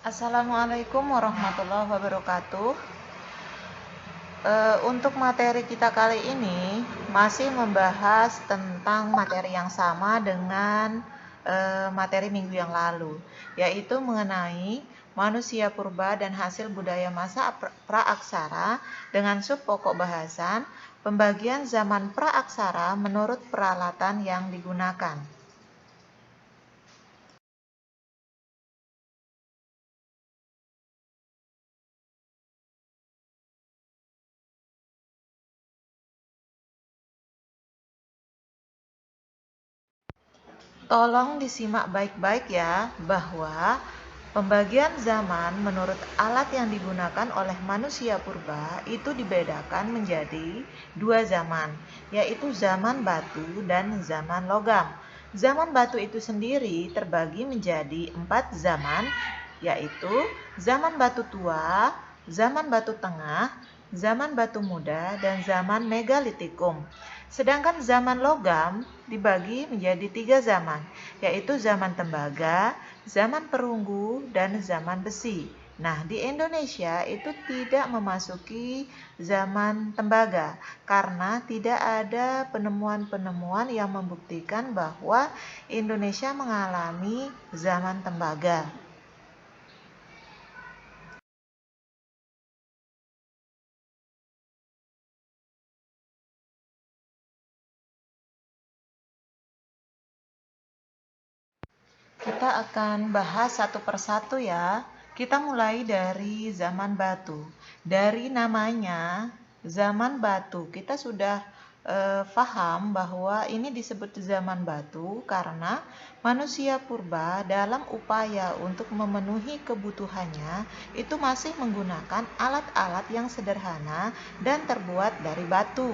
Assalamualaikum warahmatullahi wabarakatuh. Untuk materi kita kali ini masih membahas tentang materi yang sama dengan materi minggu yang lalu, yaitu mengenai manusia purba dan hasil budaya masa praaksara dengan sub pokok bahasan pembagian zaman praaksara menurut peralatan yang digunakan. Tolong disimak baik-baik ya, bahwa pembagian zaman menurut alat yang digunakan oleh manusia purba itu dibedakan menjadi dua zaman, yaitu zaman batu dan zaman logam. Zaman batu itu sendiri terbagi menjadi 4 zaman, yaitu zaman batu tua, zaman batu tengah, zaman batu muda, dan zaman megalitikum. Sedangkan zaman logam dibagi menjadi 3 zaman, yaitu zaman tembaga, zaman perunggu, dan zaman besi. Nah, di Indonesia itu tidak memasuki zaman tembaga karena tidak ada penemuan-penemuan yang membuktikan bahwa Indonesia mengalami zaman tembaga. Kita akan bahas satu persatu ya. Kita mulai dari zaman batu. Dari namanya, zaman batu, kita sudah paham bahwa ini disebut zaman batu karena manusia purba dalam upaya untuk memenuhi kebutuhannya itu masih menggunakan alat-alat yang sederhana dan terbuat dari batu.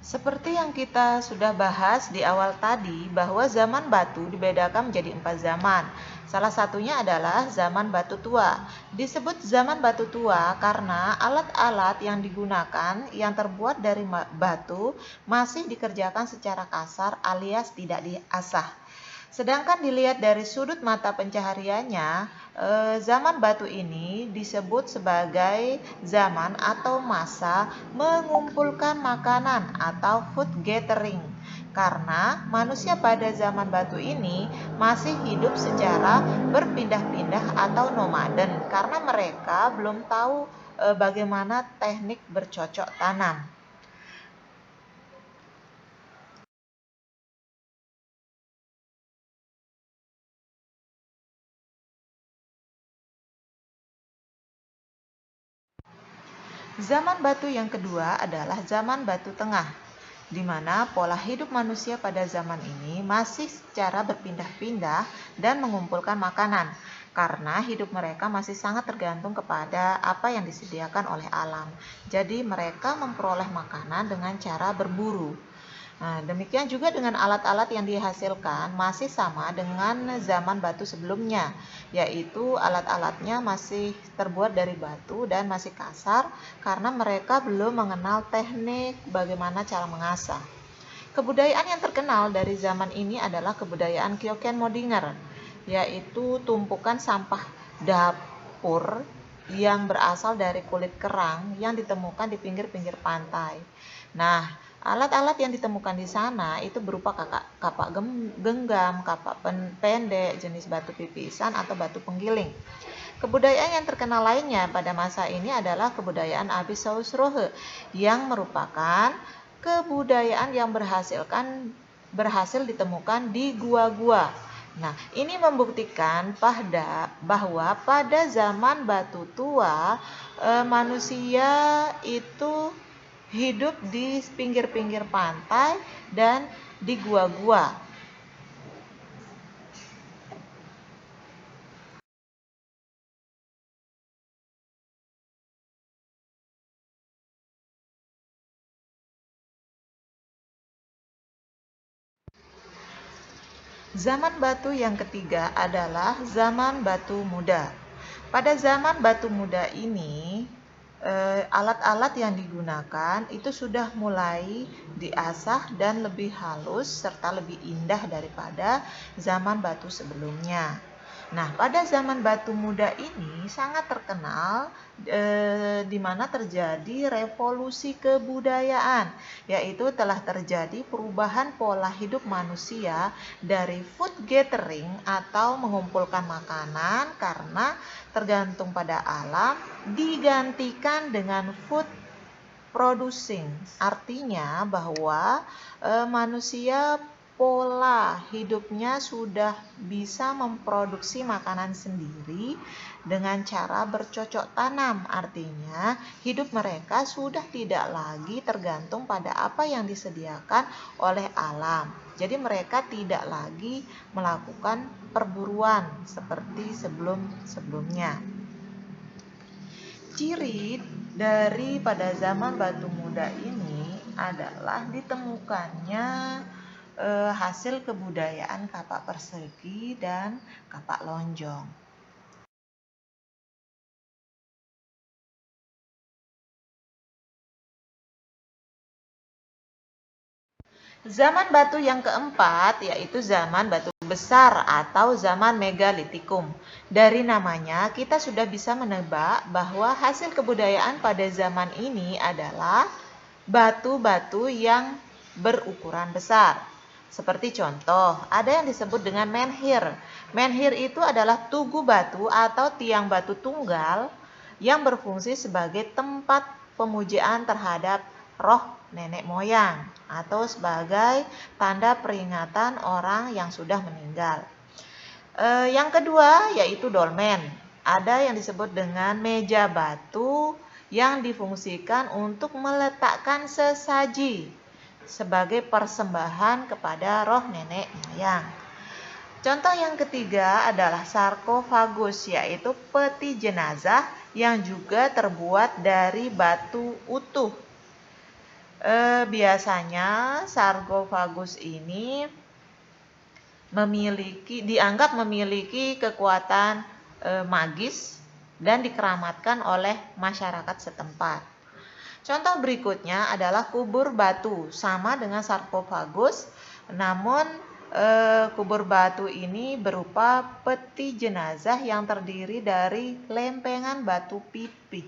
Seperti yang kita sudah bahas di awal tadi, bahwa zaman batu dibedakan menjadi 4 zaman. Salah satunya adalah zaman batu tua. Disebut zaman batu tua karena alat-alat yang digunakan yang terbuat dari batu masih dikerjakan secara kasar alias tidak diasah. Sedangkan dilihat dari sudut mata pencahariannya, zaman batu ini disebut sebagai zaman atau masa mengumpulkan makanan atau food gathering. Karena manusia pada zaman batu ini masih hidup secara berpindah-pindah atau nomaden karena mereka belum tahu bagaimana teknik bercocok tanam. Zaman batu yang kedua adalah zaman batu tengah, di mana pola hidup manusia pada zaman ini masih secara berpindah-pindah dan mengumpulkan makanan, karena hidup mereka masih sangat tergantung kepada apa yang disediakan oleh alam. Jadi mereka memperoleh makanan dengan cara berburu. Nah, demikian juga dengan alat-alat yang dihasilkan masih sama dengan zaman batu sebelumnya, yaitu alat-alatnya masih terbuat dari batu dan masih kasar karena mereka belum mengenal teknik bagaimana cara mengasah. Kebudayaan yang terkenal dari zaman ini adalah kebudayaan Kyoken Modinger, yaitu tumpukan sampah dapur yang berasal dari kulit kerang yang ditemukan di pinggir-pinggir pantai. Nah, alat-alat yang ditemukan di sana itu berupa kapak genggam, kapak pendek, jenis batu pipisan atau batu penggiling. Kebudayaan yang terkenal lainnya pada masa ini adalah kebudayaan Abissausrohe yang merupakan kebudayaan yang berhasil ditemukan di gua-gua. Nah, ini membuktikan bahwa pada zaman batu tua manusia itu hidup di pinggir-pinggir pantai dan di gua-gua. Zaman batu yang ketiga adalah zaman batu muda. Pada zaman batu muda ini, alat-alat yang digunakan itu sudah mulai diasah dan lebih halus serta lebih indah daripada zaman batu sebelumnya. Nah, pada zaman batu muda ini sangat terkenal di mana terjadi revolusi kebudayaan, yaitu telah terjadi perubahan pola hidup manusia dari food gathering atau mengumpulkan makanan karena tergantung pada alam digantikan dengan food producing. Artinya bahwa manusia pola hidupnya sudah bisa memproduksi makanan sendiri dengan cara bercocok tanam. Artinya hidup mereka sudah tidak lagi tergantung pada apa yang disediakan oleh alam. Jadi mereka tidak lagi melakukan perburuan seperti sebelum-sebelumnya. Ciri dari pada zaman batu muda ini adalah ditemukannya hasil kebudayaan kapak persegi dan kapak lonjong. Zaman batu yang keempat yaitu zaman batu besar atau zaman megalitikum. Dari namanya kita sudah bisa menebak bahwa hasil kebudayaan pada zaman ini adalah batu-batu yang berukuran besar. Seperti contoh, ada yang disebut dengan menhir. Menhir itu adalah tugu batu atau tiang batu tunggal yang berfungsi sebagai tempat pemujaan terhadap roh nenek moyang atau sebagai tanda peringatan orang yang sudah meninggal. Yang kedua yaitu dolmen. Ada yang disebut dengan meja batu yang difungsikan untuk meletakkan sesaji sebagai persembahan kepada roh nenek moyang. Contoh yang ketiga adalah sarkofagus, yaitu peti jenazah yang juga terbuat dari batu utuh. Biasanya sarkofagus ini dianggap memiliki kekuatan magis dan dikeramatkan oleh masyarakat setempat. Contoh berikutnya adalah kubur batu, sama dengan sarkofagus, namun kubur batu ini berupa peti jenazah yang terdiri dari lempengan batu pipih.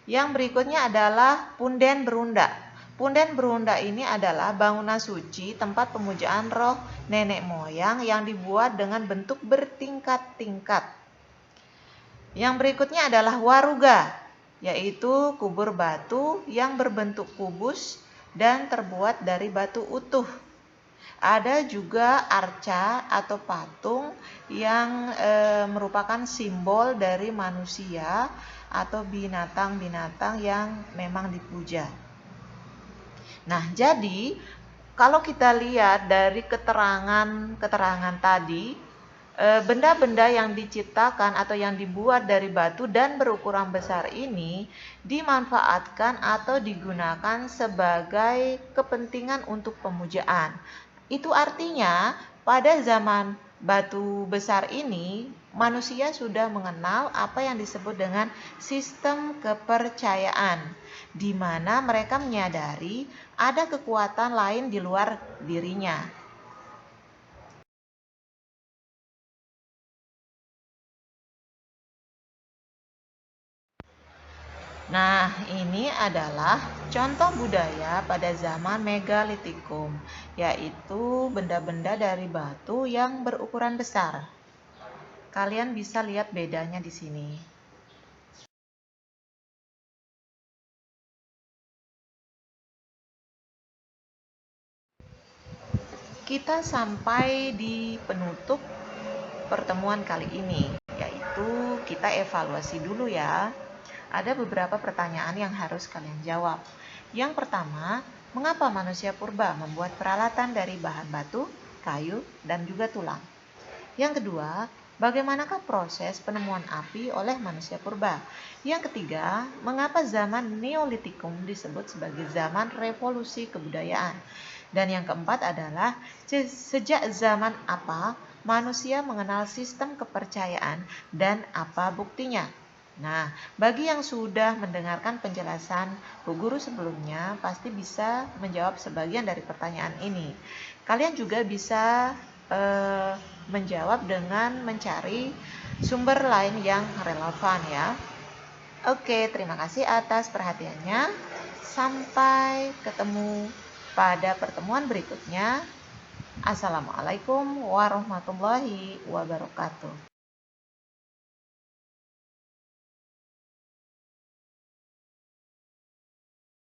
Yang berikutnya adalah punden berunda. Punden berunda ini adalah bangunan suci tempat pemujaan roh nenek moyang yang dibuat dengan bentuk bertingkat-tingkat. Yang berikutnya adalah waruga, yaitu kubur batu yang berbentuk kubus dan terbuat dari batu utuh. Ada juga arca atau patung yang merupakan simbol dari manusia atau binatang-binatang yang memang dipuja. Nah, jadi kalau kita lihat dari keterangan tadi, benda-benda yang diciptakan atau yang dibuat dari batu dan berukuran besar ini dimanfaatkan atau digunakan sebagai kepentingan untuk pemujaan. Itu artinya pada zaman batu besar ini manusia sudah mengenal apa yang disebut dengan sistem kepercayaan, di mana mereka menyadari ada kekuatan lain di luar dirinya. Nah, ini adalah contoh budaya pada zaman megalitikum, yaitu benda-benda dari batu yang berukuran besar. Kalian bisa lihat bedanya di sini. Kita sampai di penutup pertemuan kali ini, yaitu kita evaluasi dulu ya. Ada beberapa pertanyaan yang harus kalian jawab. Yang pertama, mengapa manusia purba membuat peralatan dari bahan batu, kayu, dan juga tulang? Yang kedua, bagaimanakah proses penemuan api oleh manusia purba? Yang ketiga, mengapa zaman Neolitikum disebut sebagai zaman revolusi kebudayaan? Dan yang keempat adalah sejak zaman apa manusia mengenal sistem kepercayaan dan apa buktinya? Nah, bagi yang sudah mendengarkan penjelasan Bu Guru sebelumnya, pasti bisa menjawab sebagian dari pertanyaan ini. Kalian juga bisa menjawab dengan mencari sumber lain yang relevan ya. Oke, terima kasih atas perhatiannya. Sampai ketemu pada pertemuan berikutnya. Assalamualaikum warahmatullahi wabarakatuh.